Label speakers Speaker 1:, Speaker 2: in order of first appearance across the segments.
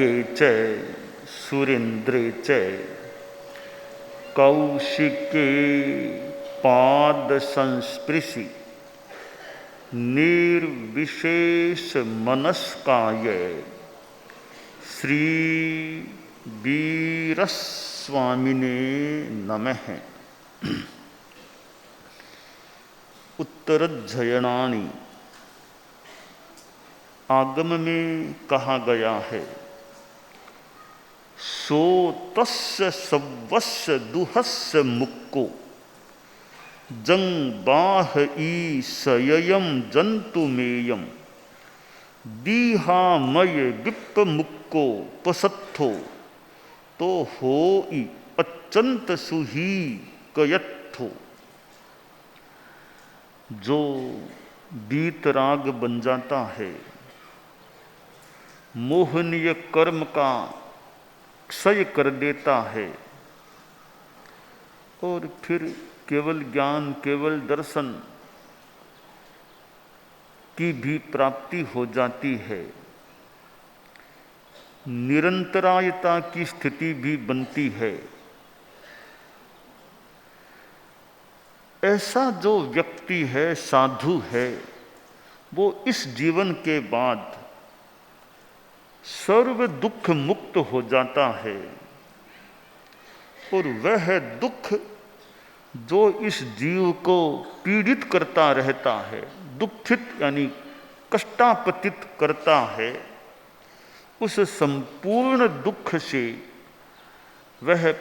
Speaker 1: खड्गे च सुरेन्द्रे च कौशिके पाद संस्पृशि निर्विशेष मनस्काय श्री वीरस्वामिने नमः। उत्तरज्जयनानि आगम में कहा गया है, सो तस्य सवस्य दुहस्य मुक्को जंबाह ईसयम जंतुमेयम दीहामय विप्प मुक्को पसत्थो तो होई अत्यंत सुही कयत्थो। जो बीतराग बन जाता है, मोहनीय कर्म का क्षय कर देता है और फिर केवल ज्ञान केवल दर्शन की भी प्राप्ति हो जाती है, निरंतरायता की स्थिति भी बनती है। ऐसा जो व्यक्ति है, साधु है, वो इस जीवन के बाद सर्व दुख मुक्त हो जाता है और वह दुख जो इस जीव को पीड़ित करता रहता है, दुखित यानी कष्टापतित करता है, उस संपूर्ण दुख से वह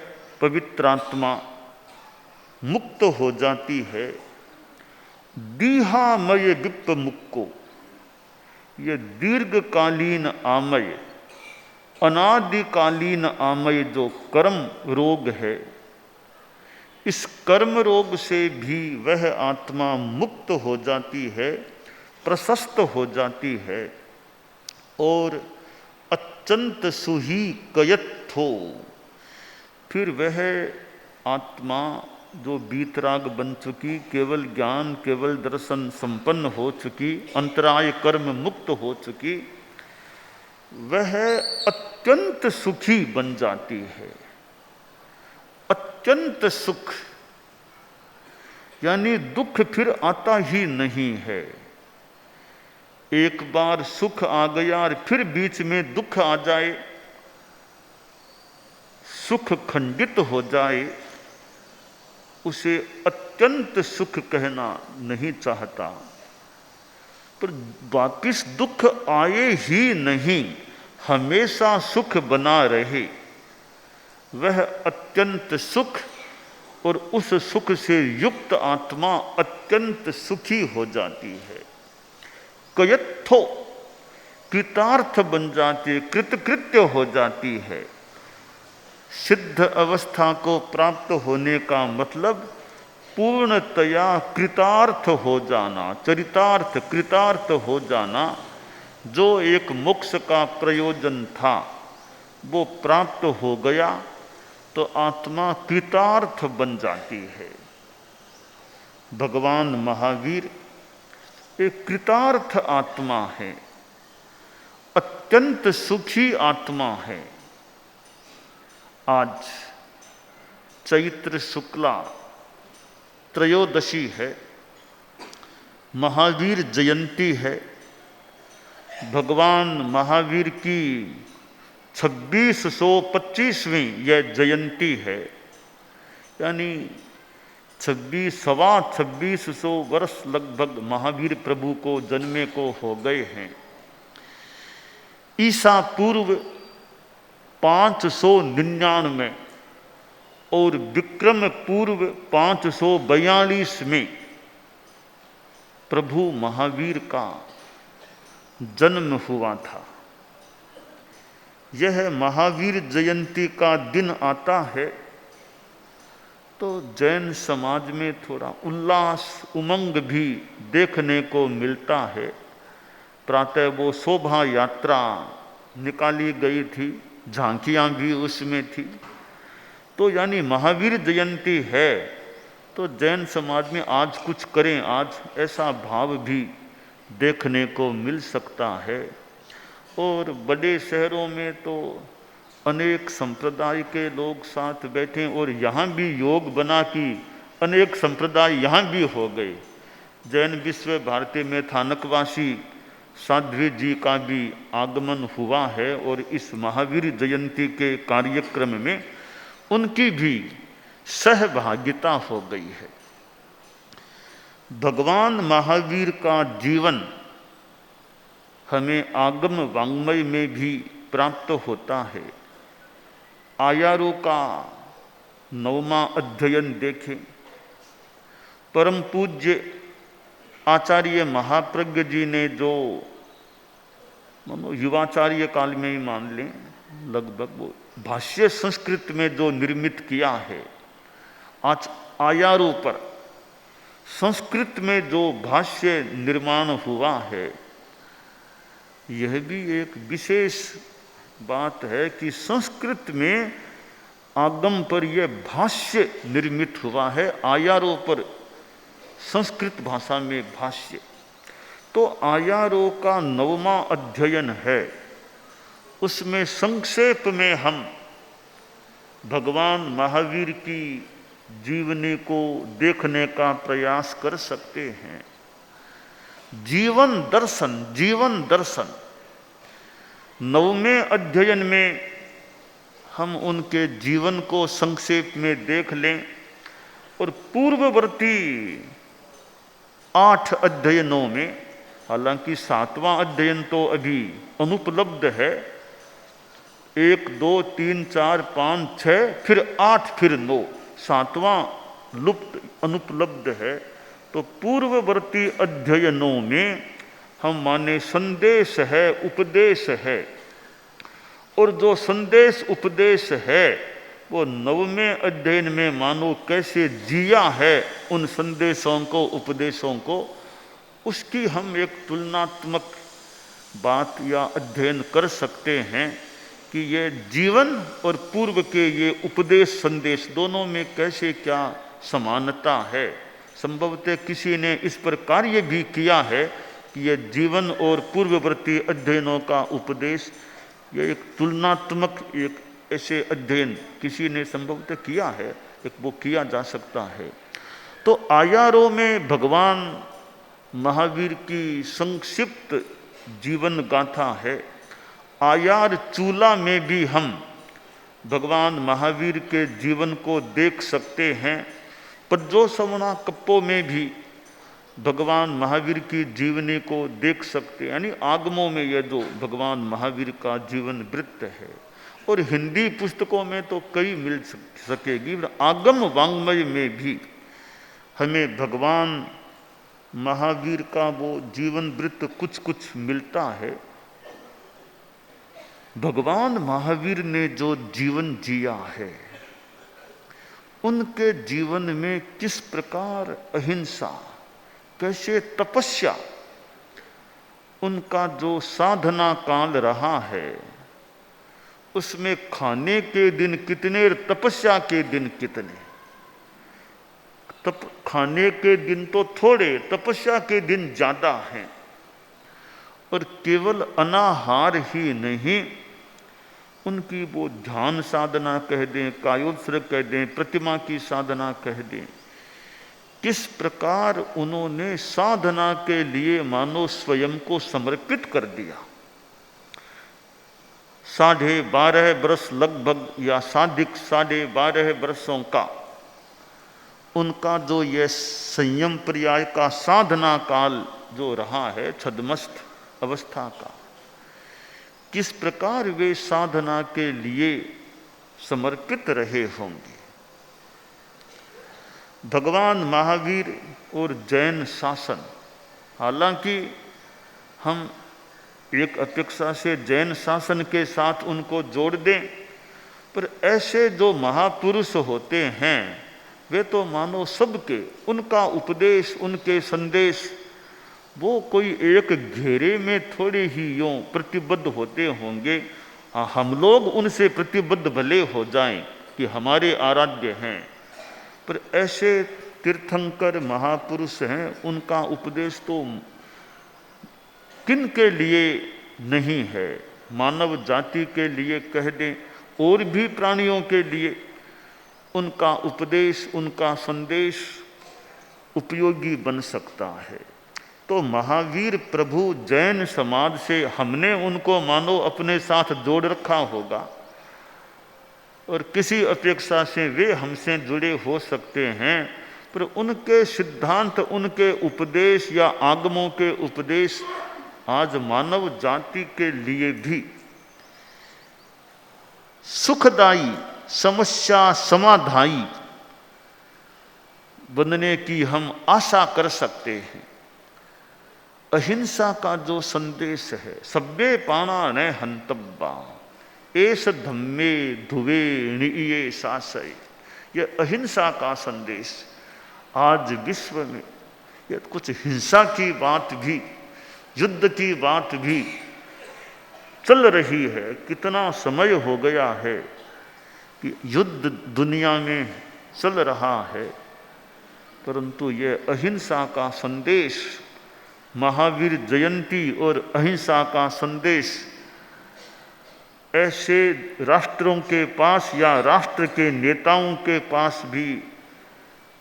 Speaker 1: पवित्रात्मा मुक्त हो जाती है। दीहामय विप्प मुक्को, ये दीर्घकालीन आमय, अनादिकालीन आमय जो कर्म रोग है, इस कर्म रोग से भी वह आत्मा मुक्त हो जाती है, प्रशस्त हो जाती है और अत्यंत सुही कयत्थो, फिर वह आत्मा जो बीतराग बन चुकी, केवल ज्ञान केवल दर्शन संपन्न हो चुकी, अंतराय कर्म मुक्त हो चुकी, वह अत्यंत सुखी बन जाती है। अत्यंत सुख यानी दुख फिर आता ही नहीं है। एक बार सुख आ गया और फिर बीच में दुख आ जाए, सुख खंडित हो जाए, उसे अत्यंत सुख कहना नहीं चाहता। पर वापिस दुख आए ही नहीं, हमेशा सुख बना रहे, वह अत्यंत सुख और उस सुख से युक्त आत्मा अत्यंत सुखी हो जाती है। कयत्थो, कृतार्थ बन जाती है, कृतकृत्य हो जाती है। सिद्ध अवस्था को प्राप्त होने का मतलब पूर्णतया कृतार्थ हो जाना, चरितार्थ कृतार्थ हो जाना। जो एक मोक्ष का प्रयोजन था वो प्राप्त हो गया तो आत्मा कृतार्थ बन जाती है। भगवान महावीर एक कृतार्थ आत्मा है, अत्यंत सुखी आत्मा है। आज चैत्र शुक्ला त्रयोदशी है, महावीर जयंती है। भगवान महावीर की 2625वीं यह जयंती है, यानी 2600 वर्ष लगभग महावीर प्रभु को जन्मे को हो गए हैं। ईसा पूर्व 599 और विक्रम पूर्व 542 में प्रभु महावीर का जन्म हुआ था। यह महावीर जयंती का दिन आता है तो जैन समाज में थोड़ा उल्लास उमंग भी देखने को मिलता है। प्रातः वो शोभा यात्रा निकाली गई थी, झांकियां भी उसमें थी। तो यानी महावीर जयंती है तो जैन समाज में आज कुछ करें, आज ऐसा भाव भी देखने को मिल सकता है। और बड़े शहरों में तो अनेक संप्रदाय के लोग साथ बैठे और यहाँ भी योग बना कि अनेक संप्रदाय यहाँ भी हो गए। जैन विश्व भारती में थानकवासी साध्वी जी का भी आगमन हुआ है और इस महावीर जयंती के कार्यक्रम में उनकी भी सहभागिता हो गई है। भगवान महावीर का जीवन हमें आगम वाङ्मय में भी प्राप्त होता है। आयारों का 9वां अध्ययन देखें। परम पूज्य आचार्य महाप्रज्ञ जी ने जो युवाचार्य काल में ही मान लें लगभग वो भाष्य संस्कृत में जो निर्मित किया है, आज आयारों पर संस्कृत में जो भाष्य निर्माण हुआ है, यह भी एक विशेष बात है कि संस्कृत में आगम पर यह भाष्य निर्मित हुआ है, आयारों पर संस्कृत भाषा में भाष्य। तो आयारों का 9वां अध्ययन है, उसमें संक्षेप में हम भगवान महावीर की जीवनी को देखने का प्रयास कर सकते हैं। जीवन दर्शन, जीवन दर्शन 9वें अध्ययन में हम उनके जीवन को संक्षेप में देख लें और पूर्ववर्ती 8 अध्ययनों में, हालांकि 7वां अध्ययन तो अभी अनुपलब्ध है, 1 2 3 4 5 6 फिर 8 फिर 9, 7वां लुप्त अनुपलब्ध है। तो पूर्ववर्ती अध्ययनों में हम माने संदेश है, उपदेश है, और जो संदेश उपदेश है वो 9वें अध्ययन में मानो कैसे जिया है उन संदेशों को, उपदेशों को, उसकी हम एक तुलनात्मक बात या अध्ययन कर सकते हैं कि ये जीवन और पूर्व के ये उपदेश संदेश दोनों में कैसे क्या समानता है। संभवतः किसी ने इस पर कार्य भी किया है कि ये जीवन और पूर्ववर्ती अध्ययनों का उपदेश, ये एक तुलनात्मक एक ऐसे अध्ययन किसी ने संभवतः किया है, एक वो किया जा सकता है। तो आयारों में भगवान महावीर की संक्षिप्त जीवन गाथा है। आयार चूला में भी हम भगवान महावीर के जीवन को देख सकते हैं। पज्जो सवना कप्पो में भी भगवान महावीर की जीवनी को देख सकते हैं, यानी आगमों में यह जो भगवान महावीर का जीवन वृत्त है। और हिंदी पुस्तकों में तो कई मिल सकेगी, आगम वाङ्मय में भी हमें भगवान महावीर का वो जीवन वृत्त कुछ कुछ मिलता है। भगवान महावीर ने जो जीवन जिया है, उनके जीवन में किस प्रकार अहिंसा, कैसे तपस्या, उनका जो साधना काल रहा है, उसमें खाने के दिन कितने, तपस्या के दिन कितने। खाने के दिन तो थोड़े, तपस्या के दिन ज्यादा हैं। और केवल अनाहार ही नहीं, उनकी वो ध्यान साधना कह दें, कायोत्सर्ग कह दें, प्रतिमा की साधना कह दें, किस प्रकार उन्होंने साधना के लिए मानो स्वयं को समर्पित कर दिया। 12.5 वर्ष लगभग, या साधिक 12.5 वर्षों का उनका जो ये संयम पर्याय का साधना काल जो रहा है, छद्मस्थ अवस्था का, किस प्रकार वे साधना के लिए समर्पित रहे होंगे। भगवान महावीर और जैन शासन, हालांकि हम एक अपेक्षा से जैन शासन के साथ उनको जोड़ दें, पर ऐसे जो महापुरुष होते हैं वे तो मानो सबके, उनका उपदेश, उनके संदेश, वो कोई एक घेरे में थोड़े ही यूं प्रतिबद्ध होते होंगे। हम लोग उनसे प्रतिबद्ध भले हो जाएं कि हमारे आराध्य हैं, पर ऐसे तीर्थंकर महापुरुष हैं, उनका उपदेश तो किन के लिए नहीं है। मानव जाति के लिए कह दें, और भी प्राणियों के लिए उनका उपदेश, उनका संदेश उपयोगी बन सकता है। तो महावीर प्रभु जैन समाज से हमने उनको मानो अपने साथ जोड़ रखा होगा, और किसी अपेक्षा से वे हमसे जुड़े हो सकते हैं, पर उनके सिद्धांत, उनके उपदेश या आगमों के उपदेश आज मानव जाति के लिए भी सुखदायी, समस्या समाधायी बनने की हम आशा कर सकते हैं। अहिंसा का जो संदेश है, सब्बे पाणा न हंतव्या एस धम्मे धुवे निये सासय, यह अहिंसा का संदेश आज विश्व में, यह कुछ हिंसा की बात भी, युद्ध की बात भी चल रही है। कितना समय हो गया है कि युद्ध दुनिया में चल रहा है, परंतु यह अहिंसा का संदेश, महावीर जयंती और अहिंसा का संदेश ऐसे राष्ट्रों के पास या राष्ट्र के नेताओं के पास भी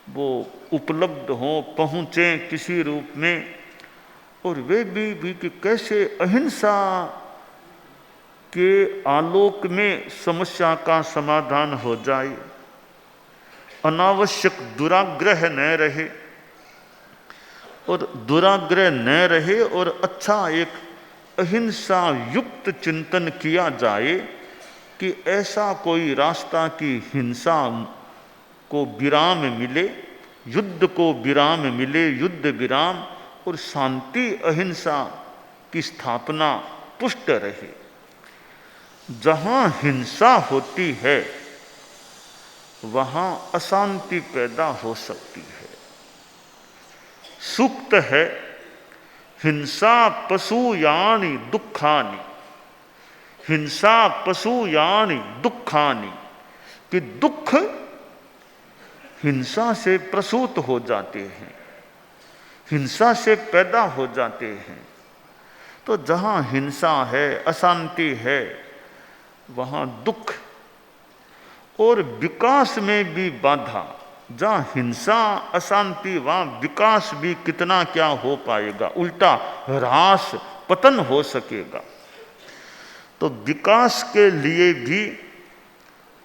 Speaker 1: वो उपलब्ध हों, पहुँचे किसी रूप में, और वे भी कि कैसे अहिंसा के आलोक में समस्या का समाधान हो जाए, अनावश्यक दुराग्रह न रहे, और दुराग्रह न रहे, और अच्छा एक अहिंसा युक्त चिंतन किया जाए कि ऐसा कोई रास्ता कि हिंसा को विराम मिले, युद्ध को विराम मिले, युद्ध विराम, और शांति अहिंसा की स्थापना पुष्ट रहे। जहाँ हिंसा होती है वहाँ अशांति पैदा हो सकती है। सूक्त है, हिंसा पशुयानि दुखानि, हिंसा पशुयानि दुखानि, कि दुख हिंसा से प्रसूत हो जाते हैं, हिंसा से पैदा हो जाते हैं। तो जहाँ हिंसा है, अशांति है, वहाँ दुख, और विकास में भी बाधा। जहाँ हिंसा अशांति, वहाँ विकास भी कितना क्या हो पाएगा, उल्टा ह्रास पतन हो सकेगा। तो विकास के लिए भी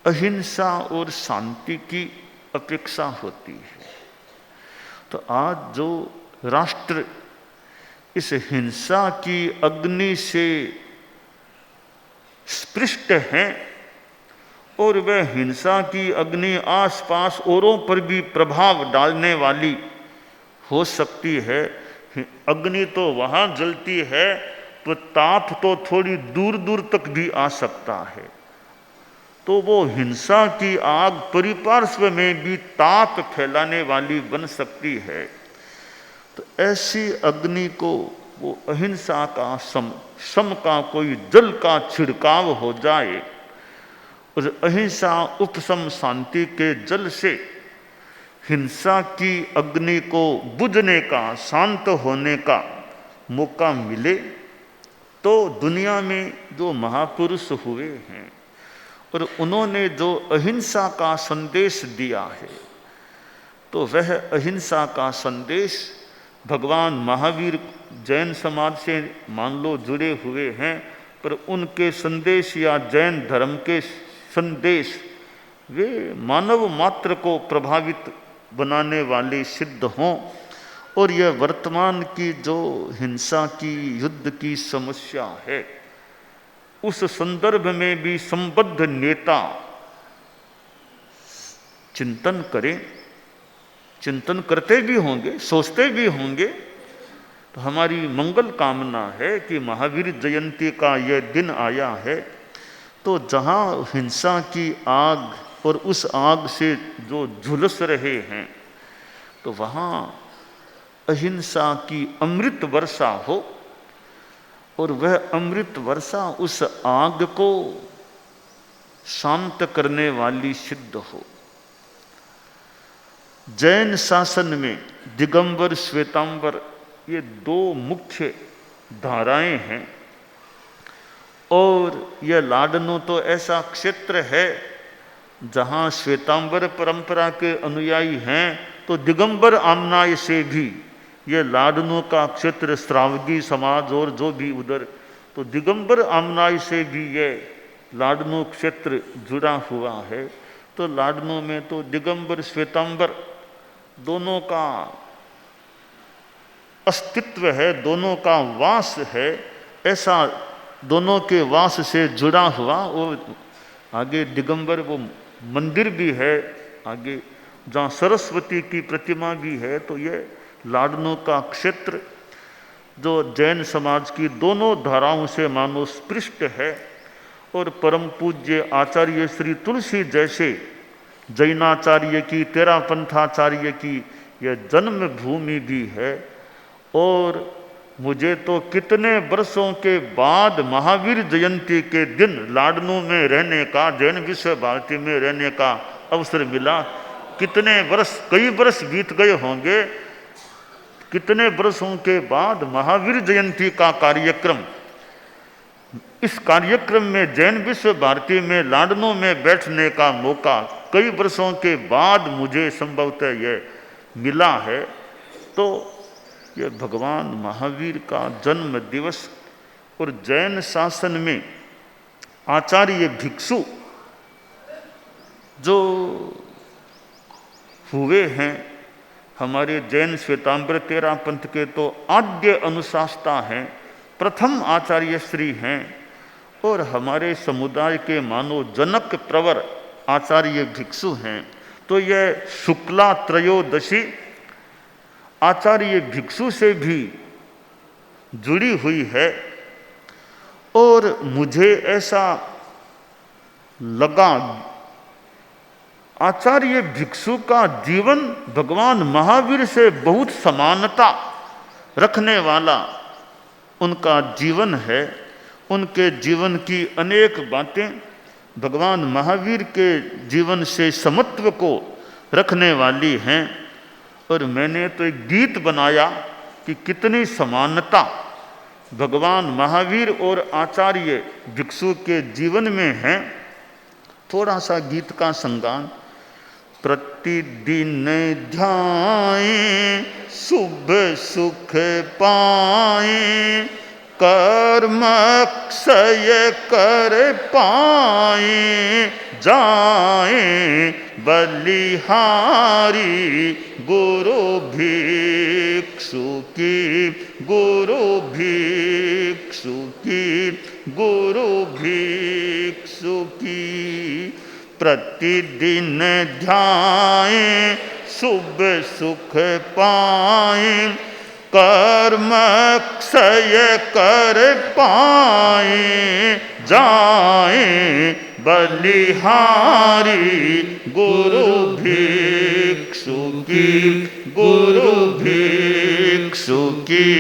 Speaker 1: अहिंसा और शांति की अपेक्षा होती है। तो आज जो राष्ट्र इस हिंसा की अग्नि से स्पृष्ट हैं, और वह हिंसा की अग्नि आसपास औरों पर भी प्रभाव डालने वाली हो सकती है। अग्नि तो वहाँ जलती है, तो ताप तो थोड़ी दूर दूर तक भी आ सकता है। तो वो हिंसा की आग परिपार्श्व में भी ताप फैलाने वाली बन सकती है। तो ऐसी अग्नि को वो अहिंसा का सम का कोई जल का छिड़काव हो जाए, उस अहिंसा उपशम शांति के जल से हिंसा की अग्नि को बुझने का, शांत होने का मौका मिले, तो दुनिया में जो महापुरुष हुए हैं और उन्होंने जो अहिंसा का संदेश दिया है, तो वह अहिंसा का संदेश भगवान महावीर जैन समाज से मान लो जुड़े हुए हैं, पर उनके संदेश या जैन धर्म के संदेश वे मानव मात्र को प्रभावित बनाने वाले सिद्ध हों, और यह वर्तमान की जो हिंसा की, युद्ध की समस्या है, उस संदर्भ में भी संबद्ध नेता चिंतन करें, चिंतन करते भी होंगे, सोचते भी होंगे। तो हमारी मंगल कामना है कि महावीर जयंती का यह दिन आया है, तो जहाँ हिंसा की आग और उस आग से जो झुलस रहे हैं, तो वहाँ अहिंसा की अमृत वर्षा हो, और वह अमृत वर्षा उस आग को शांत करने वाली सिद्ध हो। जैन शासन में दिगंबर, श्वेतांबर, ये दो मुख्य धाराएं हैं, और यह लाडनू तो ऐसा क्षेत्र है जहाँ श्वेतांबर परंपरा के अनुयायी हैं, तो दिगंबर आमनाय से भी ये लाडनू का क्षेत्र, श्रावगी समाज और जो भी उधर, तो दिगंबर आमनाय से भी ये लाडनू क्षेत्र जुड़ा हुआ है। तो लाडनू में तो दिगंबर श्वेतांबर दोनों का अस्तित्व है, दोनों का वास है। ऐसा दोनों के वास से जुड़ा हुआ, और आगे दिगंबर वो मंदिर भी है, आगे जहाँ सरस्वती की प्रतिमा भी है। तो ये लाडनू का क्षेत्र जो जैन समाज की दोनों धाराओं से मानो स्पृष्ट है, और परम पूज्य आचार्य श्री तुलसी जैसे जैनाचार्य की, तेरापंथाचार्य की यह जन्म भूमि भी है। और मुझे तो कितने वर्षों के बाद महावीर जयंती के दिन लाडनू में रहने का, जैन विश्व भारती में रहने का अवसर मिला। कितने वर्ष, कई वर्ष बीत गए होंगे, कितने वर्षों के बाद महावीर जयंती का कार्यक्रम, इस कार्यक्रम में जैन विश्व भारती में लाडनू में बैठने का मौका कई वर्षों के बाद मुझे संभवतः यह मिला है। तो यह भगवान महावीर का जन्म दिवस, और जैन शासन में आचार्य भिक्षु जो हुए हैं, हमारे जैन श्वेतांबर तेरा पंथ के तो आद्य अनुशास्ता हैं, प्रथम आचार्य श्री हैं, और हमारे समुदाय के मानो जनक प्रवर आचार्य भिक्षु हैं। तो यह शुक्ला त्रयोदशी आचार्य भिक्षु से भी जुड़ी हुई है। और मुझे ऐसा लगा, आचार्य भिक्षु का जीवन भगवान महावीर से बहुत समानता रखने वाला उनका जीवन है। उनके जीवन की अनेक बातें भगवान महावीर के जीवन से समत्व को रखने वाली हैं। और मैंने तो एक गीत बनाया कि कितनी समानता भगवान महावीर और आचार्य भिक्षु के जीवन में है। थोड़ा सा गीत का संगान। प्रतिदिन ध्याएं शुभ सुख पाएं, कर्म क्षय कर पाएं, जाएं बलिहारी गुरु भिक्षु की, गुरु भिक्षु की, गुरु भिक्षु की। प्रतिदिन ध्याएं शुभ सुख पाएं, कर्म क्षय कर पाएं, जाएं बलिहारी गुरु भिक्षु की, गुरु भिक्षु की,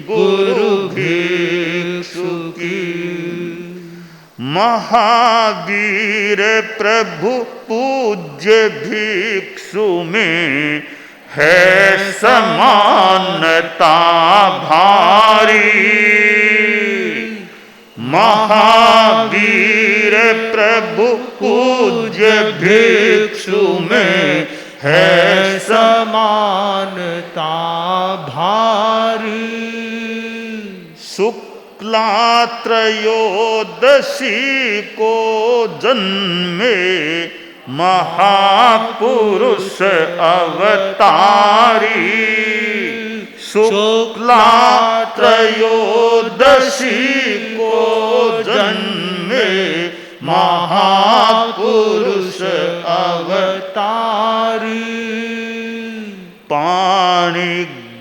Speaker 1: गुरु भिक्षु की। महावीर प्रभु पूज्य भिक्षु में है समानता भारी। महावीर प्रभु पूज्य भिक्षु में है समानता भारी। शुक्ला त्रयोदशी को जन्मे महापुरुष अवतारी। शुक्ला त्रयोदशी को जन्मे महापुरुष अवतारी। पाणि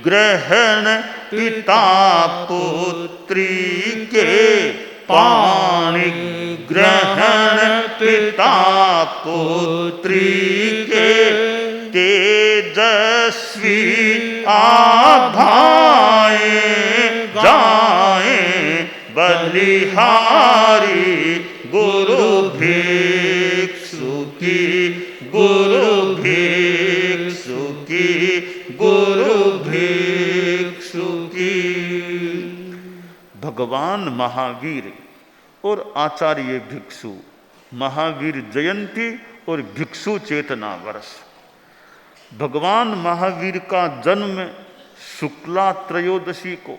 Speaker 1: ग्रहण पिता पुत्री के, पाणि ग्रहण पिता पुत्री के, तेजस्वी आभाएं जाएं बलिहारी गुरु भिक्षु की, गुरु भिक्षु की, गुरु भिक्षु की। भगवान महावीर और आचार्य भिक्षु, महावीर जयंती और भिक्षु चेतना वर्ष। भगवान महावीर का जन्म शुक्ला त्रयोदशी को,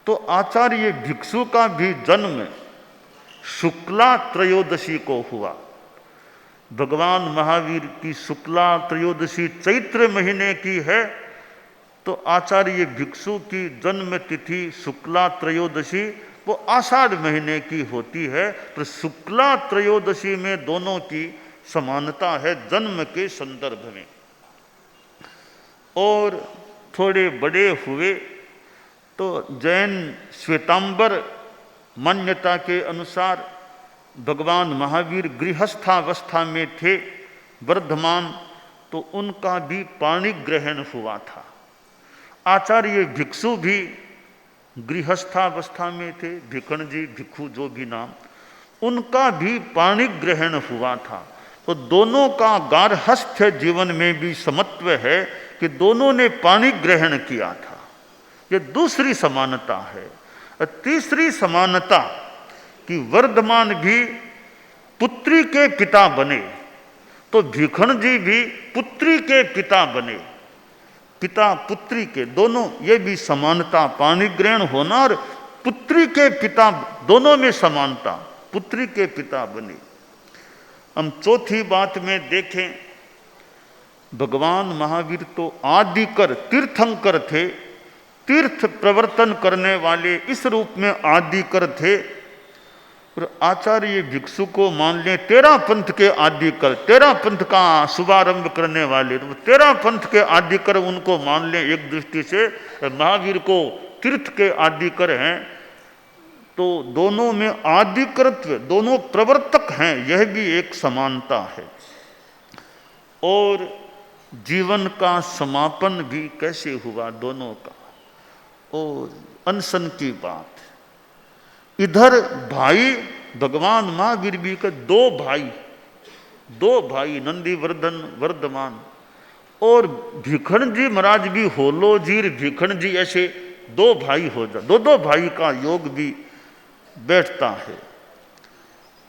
Speaker 1: तो आचार्य भिक्षु का भी जन्म शुक्ला त्रयोदशी को हुआ। भगवान महावीर की शुक्ला त्रयोदशी चैत्र महीने की है, तो आचार्य भिक्षु की जन्म तिथि शुक्ला त्रयोदशी वो आषाढ़ महीने की होती है। तो शुक्ला त्रयोदशी में दोनों की समानता है जन्म के संदर्भ में। और थोड़े बड़े हुए तो जैन श्वेतांबर मान्यता के अनुसार भगवान महावीर गृहस्थावस्था में थे वर्धमान, तो उनका भी पाणि ग्रहण हुआ था। आचार्य भिक्षु भी गृहस्थावस्था में थे, भिखण जी भिक्षु जो भी नाम, उनका भी पाणि ग्रहण हुआ था। तो दोनों का गार्हस्थ्य जीवन में भी समत्व है कि दोनों ने पाणि ग्रहण किया था। ये दूसरी समानता है। तीसरी समानता कि वर्धमान भी पुत्री के पिता बने, तो भिखण जी भी पुत्री के पिता बने, पिता पुत्री के दोनों, ये भी समानता, पाणि ग्रहण होना और पुत्री के पिता, दोनों में समानता, पुत्री के पिता बने। हम चौथी बात में देखें, भगवान महावीर तो आदिकर तीर्थंकर थे, तीर्थ प्रवर्तन करने वाले इस रूप में आदिकर थे। और आचार्य भिक्षु को मान लें 13 पंथ के आदिकर, 13 पंथ का शुभारंभ करने वाले, तो 13 पंथ के आदिकर उनको मान लें एक दृष्टि से। महावीर को तीर्थ के आदिकर हैं, तो दोनों में आदिकरत्व, दोनों प्रवर्तक हैं, यह भी एक समानता है। और जीवन का समापन भी कैसे हुआ दोनों का, और अनशन की बात। इधर भाई भगवान महावीर भी के दो भाई नंदीवर्धन वर्धमान, और भिखण जी महाराज भी होलोजीर भिखण जी, ऐसे दो भाई हो जा, दो भाई का योग भी बैठता है।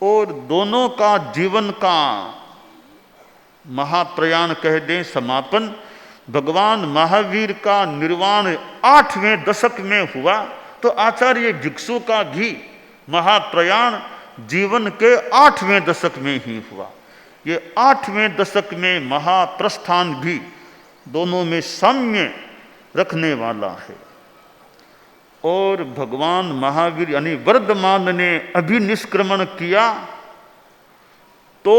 Speaker 1: और दोनों का जीवन का महाप्रयाण कह दें समापन, भगवान महावीर का निर्वाण 8वें दशक में हुआ, तो आचार्य भिक्षु का भी महाप्रयाण जीवन के 8वें दशक में ही हुआ। ये 8वें दशक में महाप्रस्थान भी दोनों में साम्य रखने वाला है। और भगवान महावीर यानी वर्धमान ने अभिनिष्क्रमण किया, तो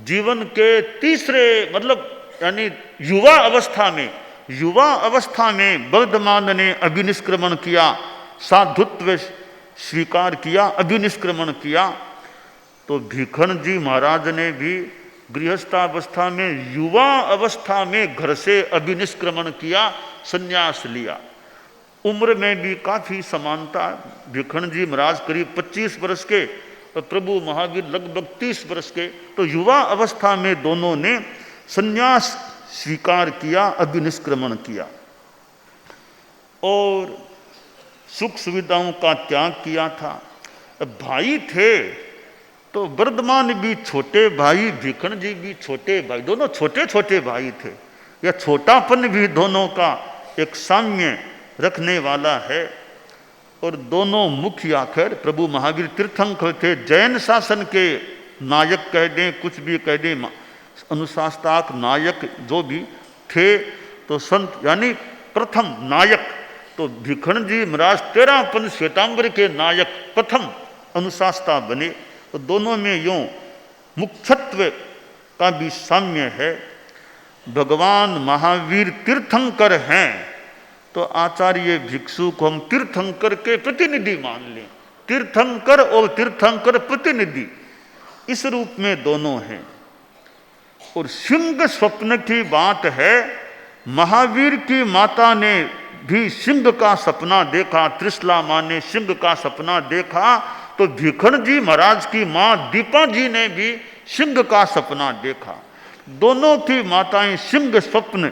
Speaker 1: जीवन के तीसरे मतलब यानी युवा अवस्था में वर्धमान ने अभिनिष्क्रमण किया, साधुत्व स्वीकार किया, अभिनिष्क्रमण किया। तो भिखण जी महाराज ने भी गृहस्थावस्था में, युवा अवस्था में घर से अभिनिष्क्रमण किया, संन्यास लिया। उम्र में भी काफी समानता, भिखण जी महाराज करीब 25 वर्ष के, प्रभु महावीर लगभग 30 वर्ष के। तो युवा अवस्था में दोनों ने संन्यास स्वीकार किया, अभिनिष्क्रमण किया और सुख सुविधाओं का त्याग किया था। भाई थे तो वर्धमान भी छोटे भाई, भिखण जी भी छोटे भाई, दोनों छोटे छोटे भाई थे। यह छोटापन भी दोनों का एक साम्य रखने वाला है। और दोनों मुख्य आखिर प्रभु महावीर तीर्थंकर थे, जैन शासन के नायक कह दें, कुछ भी कह दें, अनुशासक नायक जो भी थे, तो संत यानी प्रथम नायक। तो भिखण जी महाराज 13 पंथ श्वेतांबर के नायक प्रथम अनुशासता बने। तो दोनों में यूं मुख्यत्व का भी साम्य है। भगवान महावीर तीर्थंकर हैं, तो आचार्य भिक्षु को हम तीर्थंकर के प्रतिनिधि मान लें। तीर्थंकर और तीर्थंकर प्रतिनिधि इस रूप में दोनों हैं। और सिंह स्वप्न की बात है, महावीर की माता ने भी सिंह का सपना देखा, त्रिशला माँ ने सिंह का सपना देखा। तो भिखण जी महाराज की माँ दीपा जी ने भी सिंह का सपना देखा। दोनों की माताएं सिंह स्वप्न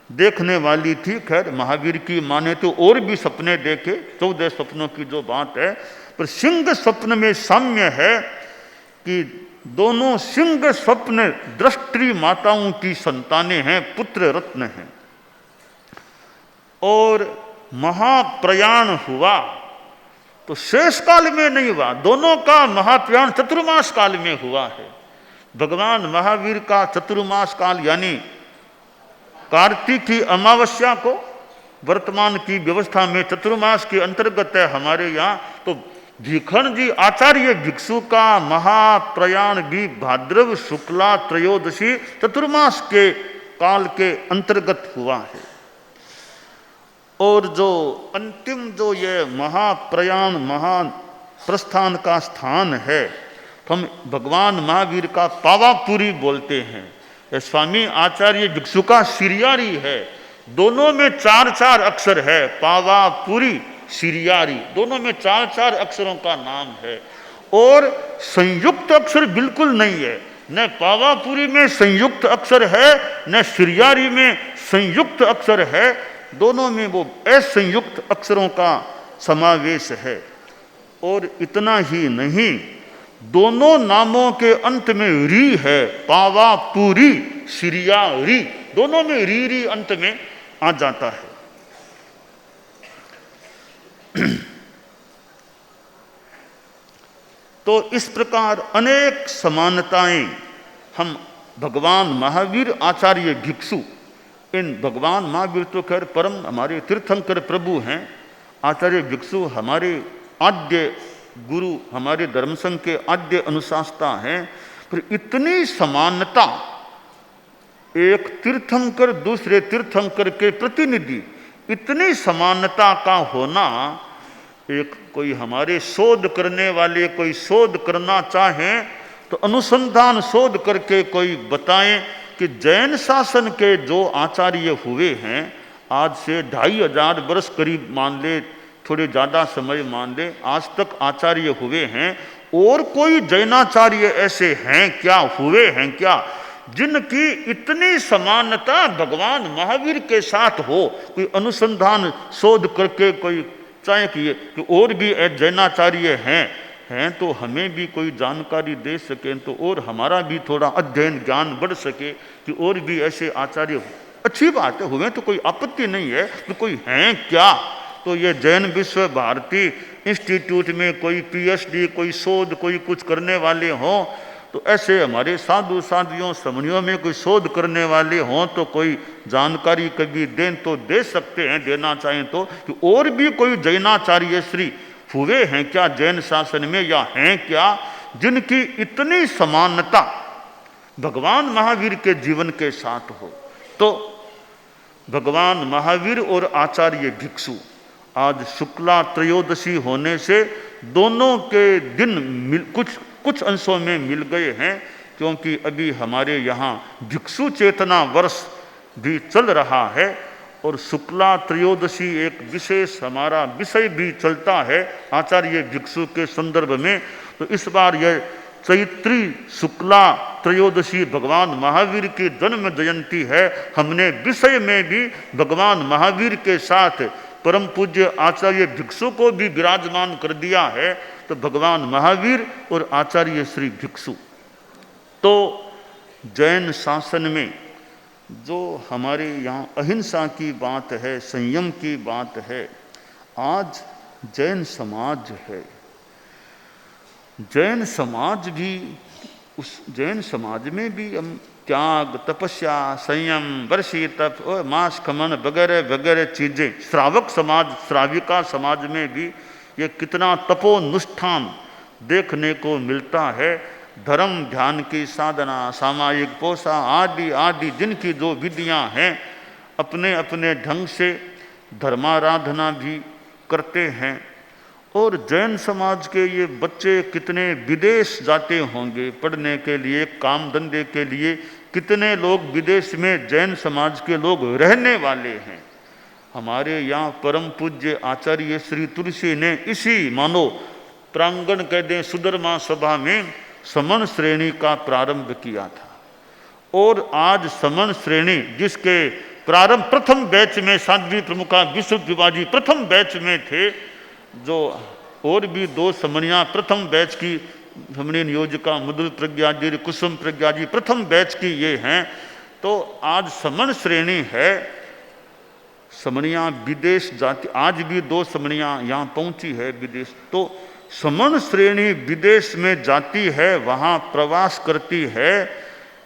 Speaker 1: देखने वाली थी। खैर महावीर की माँ ने तो और भी सपने देखे, 14 सपनों की जो बात है। पर सिंह स्वप्न में साम्य है कि दोनों सिंह स्वप्न दृष्टि माताओं की संतानें हैं, पुत्र रत्न हैं। और महाप्रयाण हुआ तो शेष काल में नहीं हुआ, दोनों का महाप्रयाण चतुर्मास काल में हुआ है। भगवान महावीर का चतुर्मास काल यानी कार्तिक की अमावस्या को वर्तमान की व्यवस्था में चतुर्मास के अंतर्गत है हमारे यहाँ। तो भीखन जी आचार्य भिक्षु का महाप्रयाण भी भाद्रव शुक्ला त्रयोदशी चतुर्मास के काल के अंतर्गत हुआ है। और जो अंतिम जो ये महाप्रयाण महान प्रस्थान का स्थान है, हम भगवान महावीर का पावापुरी बोलते हैं। स्वामी आचार्य भिक्षु का सिरियारी है। दोनों में 4-4 अक्षर है, पावापुरी सिरियारी, दोनों में 4-4 अक्षरों का नाम है। और संयुक्त अक्षर बिल्कुल नहीं है, न पावापुरी में संयुक्त अक्षर है न सिरियारी में संयुक्त अक्षर है, दोनों में वो असंयुक्त अक्षरों का समावेश है। और इतना ही नहीं, दोनों नामों के अंत में री है, पावापुरी सिरियारी, दोनों में री अंत में आ जाता है। तो इस प्रकार अनेक समानताएं हम भगवान महावीर आचार्य भिक्षु, इन भगवान महावीर तो खैर परम हमारे तीर्थंकर प्रभु हैं, आचार्य भिक्षु हमारे आद्य गुरु, हमारे धर्म संघ के आद्य अनुशासता हैं। पर इतनी समानता, एक तीर्थंकर दूसरे तीर्थंकर के प्रतिनिधि, इतनी समानता का होना, एक कोई हमारे शोध करने वाले कोई शोध करना चाहें तो अनुसंधान शोध करके कोई बताएं कि जैन शासन के जो आचार्य हुए हैं, आज से 2500 वर्ष करीब मान ले, थोड़े ज़्यादा समय मान ले, आज तक आचार्य हुए हैं, और कोई जैनाचार्य ऐसे हैं क्या, हुए हैं क्या, जिनकी इतनी समानता भगवान महावीर के साथ हो। कोई अनुसंधान शोध करके कोई चाहे कि और भी जैनाचार्य हैं तो हमें भी कोई जानकारी दे सके, तो और हमारा भी थोड़ा अध्ययन ज्ञान बढ़ सके कि और भी ऐसे आचार्य, अच्छी बात है, हुए तो कोई आपत्ति नहीं है, तो कोई हैं क्या। तो ये जैन विश्व भारती इंस्टीट्यूट में कोई पीएचडी, कोई शोध, कोई कुछ करने वाले हों, तो ऐसे हमारे साधु साधियों समनियों में कोई शोध करने वाले हों तो कोई जानकारी कभी दें तो दे सकते हैं, देना चाहें तो, कि और भी कोई जैनाचार्य श्री हुए हैं क्या जैन शासन में, या हैं क्या जिनकी इतनी समानता भगवान महावीर के जीवन के साथ हो। तो भगवान महावीर और आचार्य भिक्षु आज शुक्ला त्रयोदशी होने से दोनों के दिन कुछ अंशों में मिल गए हैं, क्योंकि अभी हमारे यहाँ भिक्षु चेतना वर्ष भी चल रहा है और शुक्ला त्रयोदशी एक विशेष हमारा विषय भी चलता है आचार्य भिक्षु के संदर्भ में। तो इस बार यह चैत्री शुक्ला त्रयोदशी भगवान महावीर की जन्म जयंती है। हमने विषय में भी भगवान महावीर के साथ परम पूज्य आचार्य भिक्षु को भी विराजमान कर दिया है। तो भगवान महावीर और आचार्य श्री भिक्षु, तो जैन शासन में जो हमारे यहाँ अहिंसा की बात है, संयम की बात है, आज जैन समाज है। जैन समाज भी, उस जैन समाज में भी हम त्याग, तपस्या, संयम, वर्षी तप और मांस खमन वगैरह वगैरह चीज़ें, श्रावक समाज, श्राविका समाज में भी ये कितना तपोनुष्ठान देखने को मिलता है। धर्म ध्यान की साधना, सामायिक पोषा आदि आदि जिनकी जो विधियां हैं, अपने अपने ढंग से धर्माराधना भी करते हैं। और जैन समाज के ये बच्चे कितने विदेश जाते होंगे पढ़ने के लिए, काम धंधे के लिए, कितने लोग विदेश में जैन समाज के लोग रहने वाले हैं। हमारे यहाँ परम पूज्य आचार्य श्री तुलसी ने इसी मानो प्रांगण कह दें सुधर्मा सभा में समन श्रेणी का प्रारंभ किया था। और आज समन श्रेणी जिसके प्रारंभ प्रथम बैच में साध्वी प्रमुखा विश्व विभाजी प्रथम बैच में थे, जो और भी 2 समणियाँ प्रथम बैच की समणी नियोजिका मृदुल प्रज्ञा जी, कुसुम प्रज्ञा जी प्रथम बैच की ये हैं। तो आज समण श्रेणी है, समणियाँ विदेश जाती, आज भी 2 समणियाँ यहाँ पहुँची है विदेश। तो समण श्रेणी विदेश में जाती है, वहाँ प्रवास करती है।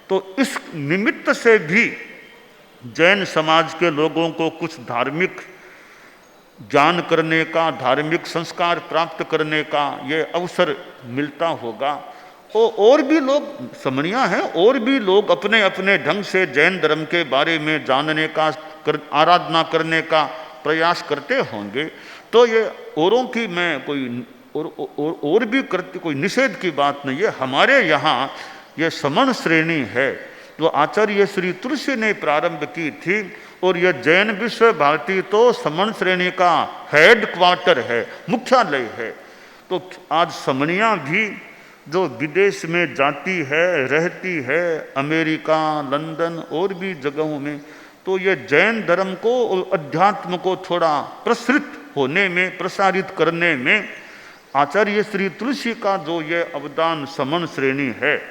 Speaker 1: तो इस निमित्त से भी जैन समाज के लोगों को कुछ धार्मिक ज्ञान करने का, धार्मिक संस्कार प्राप्त करने का ये अवसर मिलता होगा। और भी लोग समणियाँ हैं, और भी लोग अपने अपने ढंग से जैन धर्म के बारे में जानने का, आराधना करने का प्रयास करते होंगे। तो ये औरों की मैं कोई और भी करते, कोई निषेध की बात नहीं है। हमारे यहाँ ये समण श्रेणी है जो आचार्य श्री तुलसी ने प्रारंभ की थी, और यह जैन विश्व भारती तो समण श्रेणी का हेड क्वार्टर है, मुख्यालय है। तो आज समणियाँ भी जो विदेश में जाती है, रहती है, अमेरिका, लंदन और भी जगहों में, तो ये जैन धर्म को और अध्यात्म को थोड़ा प्रसरित होने में, प्रसारित करने में आचार्य श्री तुलसी का जो ये अवदान समण श्रेणी है,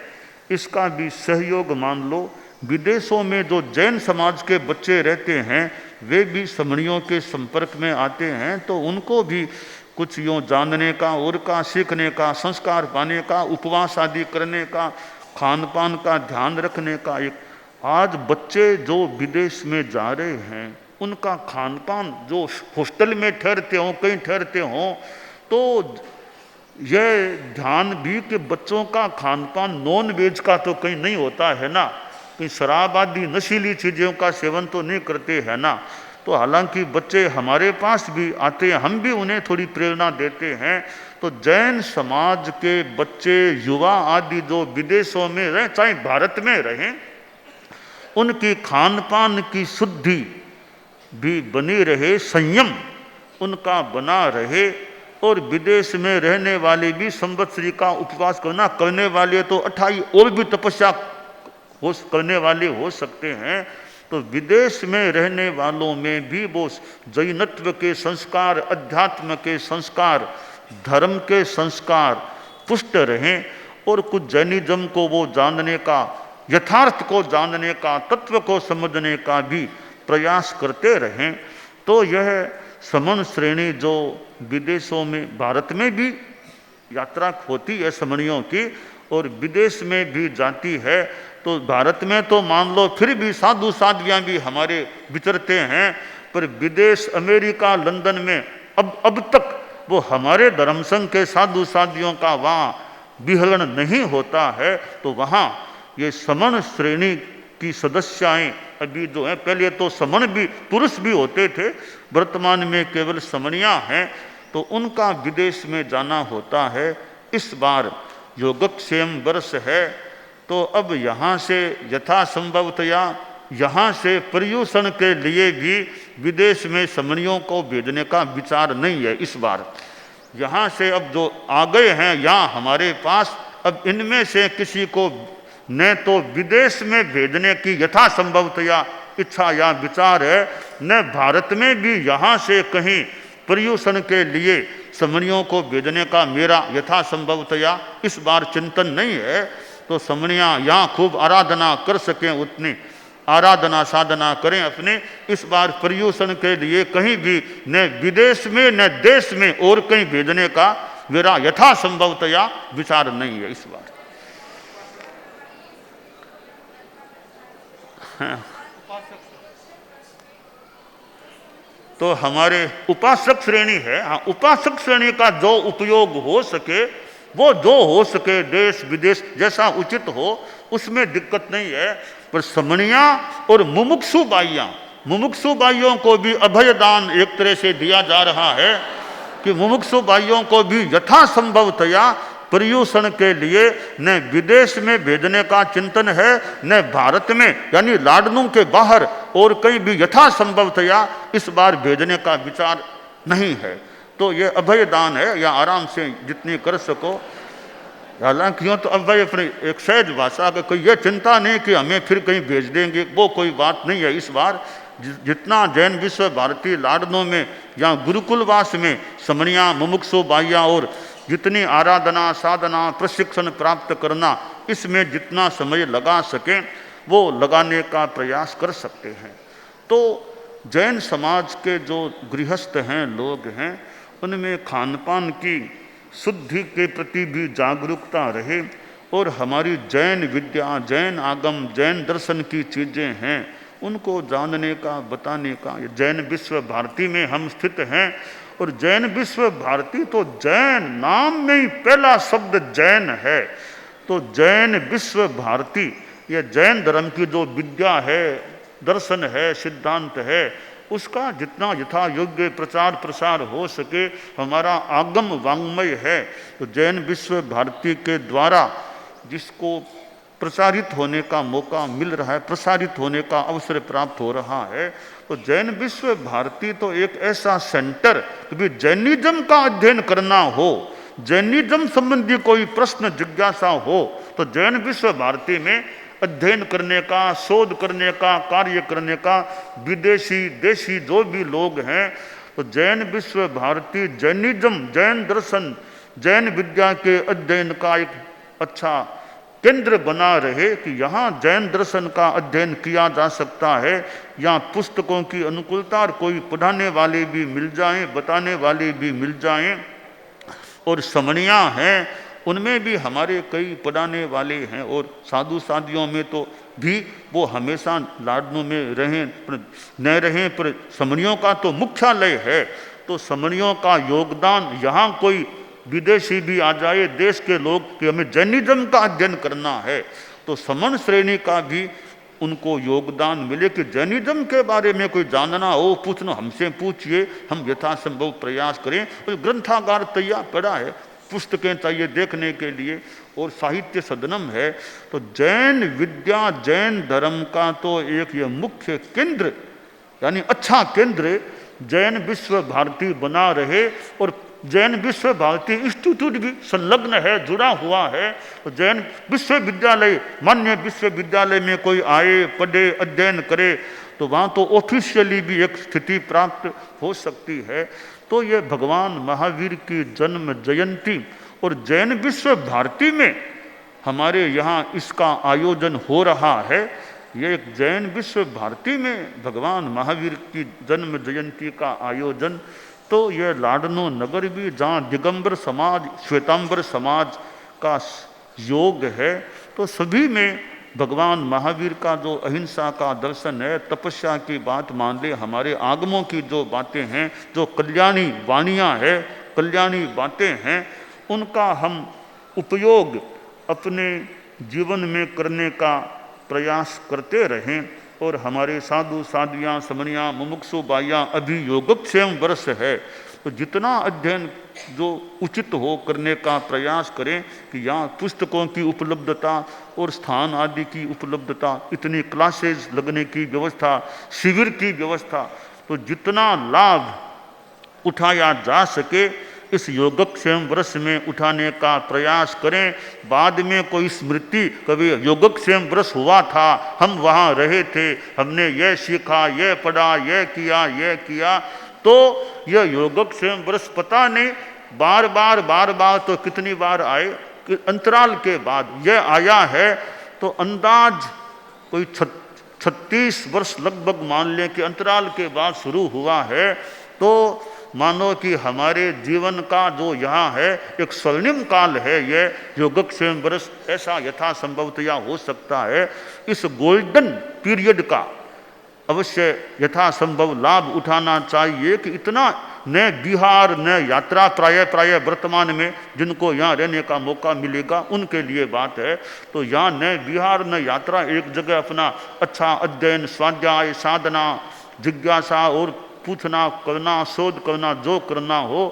Speaker 1: इसका भी सहयोग मान लो। विदेशों में जो जैन समाज के बच्चे रहते हैं वे भी समणियों के संपर्क में आते हैं, तो उनको भी कुछ यूँ जानने का, और का सीखने का, संस्कार पाने का, उपवास आदि करने का, खान पान का ध्यान रखने का एक। आज बच्चे जो विदेश में जा रहे हैं उनका खान पान, जो हॉस्टल में ठहरते हों, कहीं ठहरते हों, तो यह ध्यान भी कि बच्चों का खान पान नॉन वेज का तो कहीं नहीं होता है ना, कहीं शराब आदि नशीली चीज़ों का सेवन तो नहीं करते हैं ना। तो हालांकि बच्चे हमारे पास भी आते हैं, हम भी उन्हें थोड़ी प्रेरणा देते हैं। तो जैन समाज के बच्चे, युवा आदि जो विदेशों में रहें, चाहे भारत में रहें, उनकी खान पान की शुद्धि भी बनी रहे, संयम उनका बना रहे। और विदेश में रहने वाले भी संवत्सरी का उपवास करने वाले तो 28 और भी तपस्या करने वाले हो सकते हैं। तो विदेश में रहने वालों में भी वो जैनत्व के संस्कार, अध्यात्म के संस्कार, धर्म के संस्कार पुष्ट रहें, और कुछ जैनिज्म को वो जानने का, यथार्थ को जानने का, तत्व को समझने का भी प्रयास करते रहें। तो यह समण श्रेणी जो विदेशों में, भारत में भी यात्रा होती है समणियों की, और विदेश में भी जाती है। तो भारत में तो मान लो फिर भी साधु साध्वियाँ भी हमारे विचरते हैं, पर विदेश, अमेरिका, लंदन में अब तक वो हमारे धर्म संघ के साधु साध्वियों का वहाँ विहरण नहीं होता है। तो वहाँ ये समण श्रेणी की सदस्याएं अभी जो हैं, पहले तो समण भी पुरुष भी होते थे, वर्तमान में केवल समणियाँ हैं, तो उनका विदेश में जाना होता है। इस बार योगक्षेम वर्ष है, तो अब यहाँ से यथासंभवतया यहाँ से पर्यूषण के लिए भी विदेश में समणियों को भेजने का विचार नहीं है इस बार। यहाँ से अब जो आ गए हैं यहाँ हमारे पास, अब इनमें से किसी को न तो विदेश में भेजने की यथासंभवतया इच्छा या विचार है, न भारत में भी यहाँ से कहीं पर्यूषण के लिए समणियों को भेजने का मेरा यथासंभवतया इस बार चिंतन नहीं है। तो समणियाँ यहाँ खूब आराधना कर सकें उतनी आराधना साधना करें अपने। इस बार पर्यूषण के लिए कहीं भी न विदेश में न देश में और कहीं भेजने का मेरा यथासंभवतया विचार नहीं है इस बार। तो हमारे उपासक श्रेणी है, हाँ, उपासक श्रेणी का जो उपयोग हो सके, वो जो हो सके देश विदेश जैसा उचित हो, उसमें दिक्कत नहीं है। पर समणियाँ और मुमुक्षु बाइयों को भी अभयदान एक तरह से दिया जा रहा है कि मुमुक्षु बाइयों को भी यथासंभवतया पर्यूषण के लिए न विदेश में भेजने का चिंतन है, न भारत में यानी लाडनू के बाहर और कहीं भी यथासंभवतया इस बार भेजने का विचार नहीं है। तो ये अभयदान है, या आराम से जितनी कर सको। हालांकि यूँ तो अभय अपनी एक सहज भाषा का कोई ये चिंता नहीं कि हमें फिर कहीं भेज देंगे, वो कोई बात नहीं है इस बार। जितना जैन विश्व भारती लाडनों में या गुरुकुलवास में समणिया मुमुक्षु बाह्या और जितनी आराधना साधना प्रशिक्षण प्राप्त करना, इसमें जितना समय लगा सकें वो लगाने का प्रयास कर सकते हैं। तो जैन समाज के जो गृहस्थ हैं, लोग हैं, उनमें खान पान की शुद्धि के प्रति भी जागरूकता रहे और हमारी जैन विद्या, जैन आगम, जैन दर्शन की चीज़ें हैं उनको जानने का, बताने का। जैन विश्व भारती में हम स्थित हैं और जैन विश्व भारती तो जैन नाम में ही पहला शब्द जैन है। तो जैन विश्व भारती ये जैन धर्म की जो विद्या है, दर्शन है, सिद्धांत है, उसका जितना यथा योग्य प्रचार प्रसार हो सके हमारा आगम वाङ्मय है। तो जैन विश्व भारती के द्वारा जिसको प्रसारित होने का मौका मिल रहा है, प्रसारित होने का अवसर प्राप्त हो रहा है, तो जैन विश्व भारती तो एक ऐसा सेंटर कि भी जैनिज्म का अध्ययन करना हो, जैनिज्म संबंधी कोई प्रश्न जिज्ञासा हो तो जैन विश्व भारती में अध्ययन करने का, शोध करने का, कार्य करने का विदेशी देशी जो भी लोग हैं, तो जैन विश्व भारती जैनिज्म, जैन दर्शन, जैन विद्या के अध्ययन का एक अच्छा केंद्र बना रहे कि यहाँ जैन दर्शन का अध्ययन किया जा सकता है। यहाँ पुस्तकों की अनुकूलता और कोई पढ़ाने वाले भी मिल जाएं, बताने वाले भी मिल जाएं। और समणियाँ हैं, उनमें भी हमारे कई पढ़ाने वाले हैं और साधु साधियों में तो भी वो हमेशा लाडनों में रहें न रहें, पर समणियों का तो मुख्यालय है। तो समणियों का योगदान, यहाँ कोई विदेशी भी आ जाए, देश के लोग कि हमें जैनिज्म का अध्ययन करना है, तो समण श्रेणी का भी उनको योगदान मिले कि जैनिज्म के बारे में कोई जानना हो, पूछना, हमसे पूछिए, हम यथासंभव प्रयास करें। तो ग्रंथागार तैयार पड़ा है, पुस्तकें चाहिए देखने के लिए और साहित्य सदनम है। तो जैन विद्या, जैन धर्म का तो एक ये मुख्य केंद्र यानी अच्छा केंद्र जैन विश्व भारती बना रहे और जैन विश्व भारती इंस्टीट्यूट भी संलग्न है, जुड़ा हुआ है। तो जैन विश्वविद्यालय, मान्य विश्वविद्यालय में कोई आए, पढ़े, अध्ययन करे तो वहाँ तो ऑफिशियली भी एक स्थिति प्राप्त हो सकती है। तो ये भगवान महावीर की जन्म जयंती और जैन विश्व भारती में हमारे यहाँ इसका आयोजन हो रहा है। ये एक जैन विश्व भारती में भगवान महावीर की जन्म जयंती का आयोजन, तो ये लाडनो नगर भी जहाँ दिगंबर समाज, श्वेतांबर समाज का योग है, तो सभी में भगवान महावीर का जो अहिंसा का दर्शन है, तपस्या की बात मान ले, हमारे आगमों की जो बातें हैं, जो कल्याणी वाणियाँ हैं, कल्याणी बातें हैं, उनका हम उपयोग अपने जीवन में करने का प्रयास करते रहें। और हमारे साधु साधियाँ, समणियाँ, मुमुक्षु बाह्याँ, अभी योगक्षेम वर्ष है, तो जितना अध्ययन जो उचित हो करने का प्रयास करें कि यहाँ पुस्तकों की उपलब्धता और स्थान आदि की उपलब्धता, इतनी क्लासेस लगने की व्यवस्था, शिविर की व्यवस्था, तो जितना लाभ उठाया जा सके इस योगक्षेम वर्ष में उठाने का प्रयास करें। बाद में कोई स्मृति, कभी योगक्षेम वर्ष हुआ था, हम वहाँ रहे थे, हमने ये सीखा, ये पढ़ा, ये किया, तो यह योगक्षेम वर्ष पता नहीं बार बार तो कितनी बार आए, कि अंतराल के बाद यह आया है, तो अंदाज कोई 36 वर्ष लगभग मान लें कि अंतराल के बाद शुरू हुआ है। तो मानो कि हमारे जीवन का जो यहाँ है एक स्वर्णिम काल है, ये योगक्षेम वर्ष, ऐसा यथासंभवतया हो सकता है। इस गोल्डन पीरियड का अवश्य यथासंभव लाभ उठाना चाहिए कि इतना न बिहार न यात्रा, प्राय वर्तमान में जिनको यहाँ रहने का मौका मिलेगा उनके लिए बात है, तो यहाँ न बिहार न यात्रा, एक जगह अपना अच्छा अध्ययन, स्वाध्याय, साधना, जिज्ञासा और पूछना, करना, शोध करना, जो करना हो,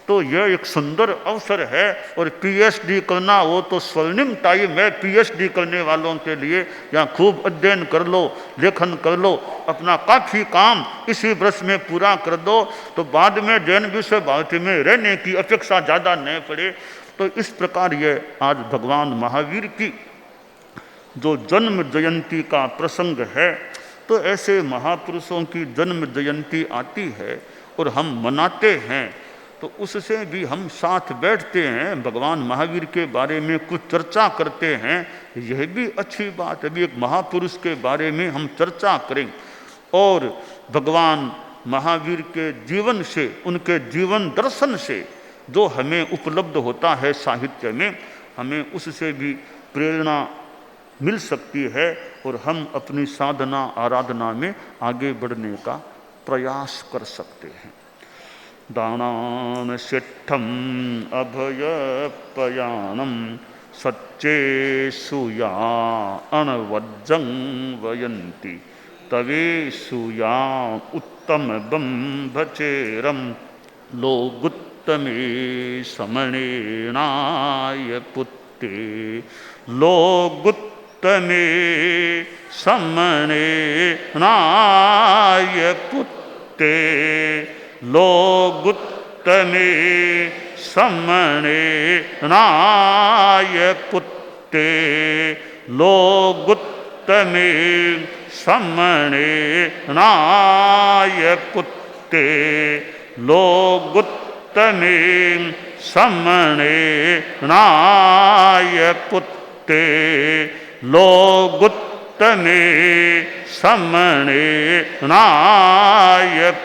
Speaker 1: तो यह एक सुंदर अवसर है। और पीएचडी करना हो तो स्वर्णिम टाइम है पीएचडी करने वालों के लिए। यहाँ खूब अध्ययन कर लो, लेखन कर लो, अपना काफ़ी काम इसी वर्ष में पूरा कर दो, तो बाद में जैन विश्व भारती में रहने की अपेक्षा ज़्यादा नहीं पड़े। तो इस प्रकार ये आज भगवान महावीर की जो जन्म जयंती का प्रसंग है, तो ऐसे महापुरुषों की जन्म जयंती आती है और हम मनाते हैं, तो उससे भी हम साथ बैठते हैं, भगवान महावीर के बारे में कुछ चर्चा करते हैं, यह भी अच्छी बात है। अभी एक महापुरुष के बारे में हम चर्चा करें और भगवान महावीर के जीवन से, उनके जीवन दर्शन से जो हमें उपलब्ध होता है साहित्य में, हमें उससे भी प्रेरणा मिल सकती है और हम अपनी साधना आराधना में आगे बढ़ने का प्रयास कर सकते हैं। दानान सिद्धम अभयपयानम सच्चे सुया अनवज्जं वयन्ति तवे सुया उत्तम बंभचेरम लोगुत्तमे समणेनाय पुत्ते लोगुत्तमे समणेनाय पुत्ते लोगुत्तमे समणेनाय पुत्ते लोगुत्तमे समणेनाय पुत्ते लोगुत्तमे समणेनाय पुत्ते लोगुत्तमे समणेनाय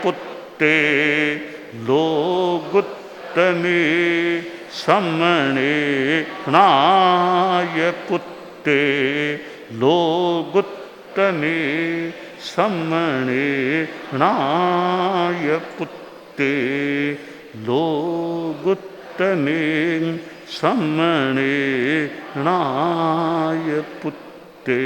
Speaker 1: पुत्ते लोगुत्तमे समणेनाय पुत्ते लोगुत्तमे समणेनाय पुत्ते लोगुत्तमे समणेनाय पुत्ते।